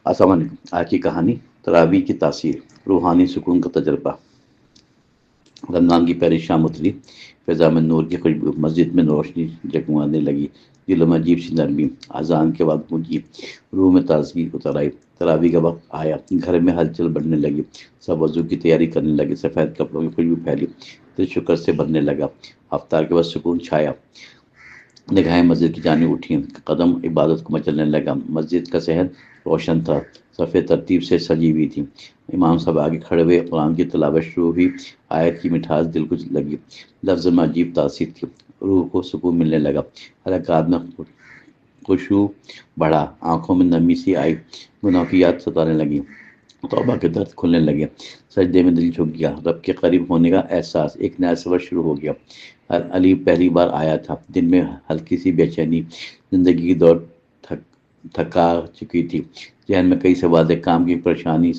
السلام علیکم۔ آج کی کہانی تراویح کی تاثیر، روحانی سکون کا تجربہ۔ رمضان کی پہلی شام اتری، فضا میں نور کی خوشبو، مسجد میں روشنی جگمگانے لگی، دلوں میں عجیب سی نرمی۔ اذان کے وقت گونجی، روح میں تازگی اتر آئی۔ تراویح کا وقت آیا، گھر میں ہلچل بڑھنے لگی، سب وضو کی تیاری کرنے لگے، سفید کپڑوں کی خوشبو پھیلی، دل شکر سے بھرنے لگا۔ افطار کے بعد سکون چھایا، نگاہیں مسجد کی جانب اٹھیں، قدم عبادت کو مچلنے لگا۔ مسجد کا صحن روشن تھا، صفیں ترتیب سے سجی ہوئی تھیں، امام صاحب آگے کھڑے ہوئے، قرآن کی تلاوت شروع ہوئی۔ آیت کی مٹھاس دل کو لگی، لفظ میں عجیب تاثیر تھی، روح کو سکون ملنے لگا۔ حرکات میں خشوع بڑھا، آنکھوں میں نرمی سی آئی، گناہ کی یاد ستانے لگی، توبہ کے درد کھلنے لگے۔ سجدے میں دل جھک گیا، رب کے قریب ہونے کا احساس، ایک نیا سفر شروع ہو گیا۔ علی پہلی بار آیا تھا، دن میں ہلکی سی بے چینی، زندگی کی دوڑ تھکا چکی تھی، ذہن میں کئی سوالیں، کام کی پریشانی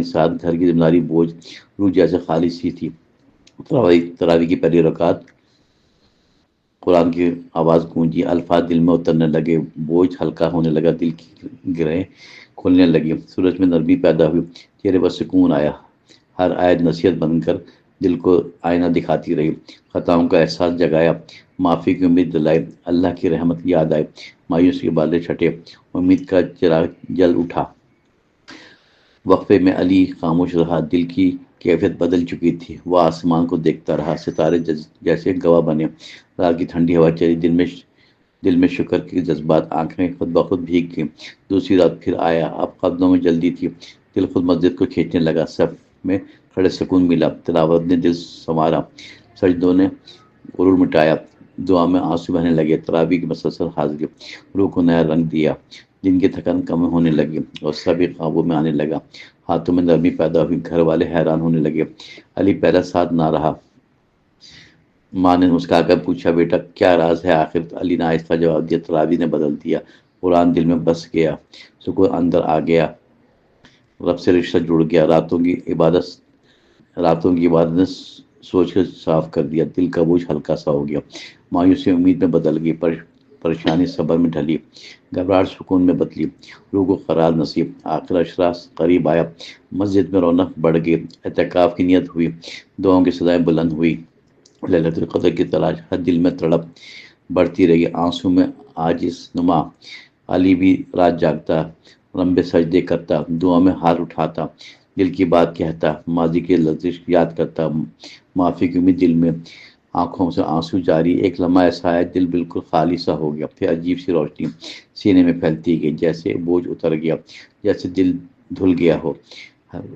ساتھ گھر کی ذمہ داری بوجھ، روح جیسے خالی سی تھی۔ تراویح کی پہلی رکعت، قرآن کی آواز گونجی، الفاظ دل میں اترنے لگے، بوجھ ہلکا ہونے لگا، دل کی گرہیں کھلنے لگی، سورج میں نرمی پیدا ہوئی، چہرے پر سکون آیا۔ ہر آیت نصیحت بن کر دل کو آئینہ دکھاتی رہی، خطاؤں کا احساس جگایا، معافی کی امید دلائی، اللہ کی رحمت یاد آئی، مایوسی کے بالے چھٹے، امید کا چراغ جل اٹھا۔ وقفے میں علی خاموش رہا، دل کی کیفیت بدل چکی تھی، وہ آسمان کو دیکھتا رہا، ستارے جیسے گواہ بنے، رات کی ٹھنڈی ہوا چلی، دل میں شکر کے جذبات، آنکھیں خود بخود بھیگ گئیں۔ دوسری رات پھر آیا، اب قدموں میں جلدی تھی، دل خود مسجد کو کھینچنے لگا، صف میں کھڑے سکون ملا، تلاوت نے دل سنوارا، سجدوں نے غرور مٹایا، دعا میں آنسو بہنے لگے۔ تراویح کی مسلسل حاضری روح کو نیا رنگ دیا، دن کی تھکن کم ہونے لگی اور سبھی قابو میں آنے لگا، ہاتھوں میں نرمی پیدا ہوئی، گھر والے حیران ہونے لگے۔ علی پہلا ساتھ نہ رہا، ماں نے مسکرا کر پوچھا، بیٹا کیا راز ہے آخر؟ علی نے آہستہ جواب دیا، تراویح نے بدل دیا، قرآن دل میں بس گیا، سکون اندر آ گیا، رب سے رشتہ جڑ گیا، راتوں کی عبادت نے سوچ کر صاف کر دیا، دل کا بوجھ ہلکا سا ہو گیا، مایوسی امید میں بدل گئی، پریشانی صبر میں ڈھلی، گھبراہٹ سکون میں بدلی، روح کو قرار نصیب۔ آخر اشرا قریب آیا، مسجد میں رونق بڑھ گئی، اعتکاف کی نیت ہوئی، دعاؤں کی صدائیں بلند ہوئی، للیلۃ القدر کی تلاش، ہر دل میں تڑپ بڑھتی رہی، آنسو میں عاجز نما علی بھی رات جاگتا، لمبے سجدے کرتا، دعا میں ہاتھ اٹھاتا، دل کی بات کہتا، ماضی کی لغزش یاد کرتا، معافی کی امید دل میں، آنکھوں سے آنسو جاری، ایک لمحہ ایسا آیا دل بالکل خالی سا ہو گیا، پھر عجیب سی روشنی سینے میں پھیلتی گئی، جیسے بوجھ اتر گیا، جیسے دل دھل گیا ہو،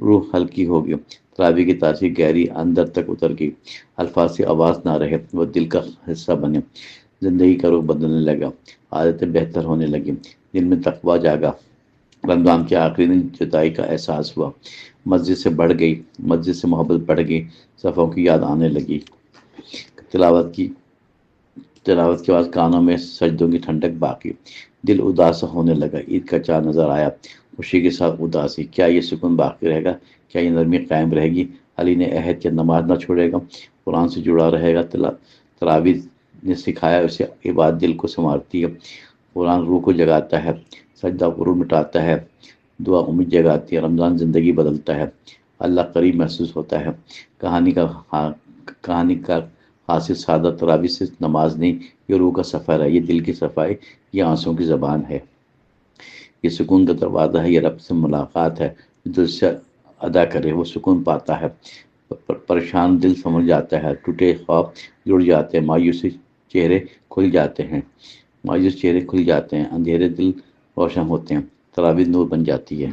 روح ہلکی ہو گئی، تراویح کی تاثیر گہری اندر تک اتر گئی، الفاظ سے آواز نہ رہے، وہ دل کا حصہ بنے، زندگی کا رخ بدلنے لگا، عادتیں بہتر ہونے لگی، دل میں تقویٰ جاگا۔ رمضان کے آخری دن جدائی کا احساس ہوا، مسجد سے بڑھ گئی، مسجد سے محبت بڑھ گئی، صفوں کی یاد آنے لگی، تلاوت کے بعد کانوں میں سجدوں کی ٹھنڈک باقی، دل اداس ہونے لگا، عید کا چاند نظر آیا، خوشی کے ساتھ اداسی، کیا یہ سکون باقی رہے گا؟ کیا یہ نرمی قائم رہے گی؟ علی نے عہد کیا، نماز نہ چھوڑے گا، قرآن سے جڑا رہے گا، تراویح نے سکھایا اسے عبادت دل کو سنوارتی ہے، قرآن روح کو جگاتا ہے، سجدہ غرور مٹاتا ہے، دعا امید جگاتی ہے، رمضان زندگی بدلتا ہے، اللہ قریب محسوس ہوتا ہے۔ کہانی کا حاصل سادہ تراویح سے نماز نہیں، یہ روح کا سفر ہے، یہ دل کی صفائی، یہ آنسوں کی زبان ہے، یہ سکون کا دروازہ ہے، یہ رب سے ملاقات ہے، دل سے ادا کرے وہ سکون پاتا ہے، پریشان دل سمجھ جاتا ہے، ٹوٹے خواب جڑ جاتے ہیں، مایوس چہرے کھل جاتے ہیں، اندھیرے دل روشن ہوتے ہیں، تراویح نور بن جاتی ہے۔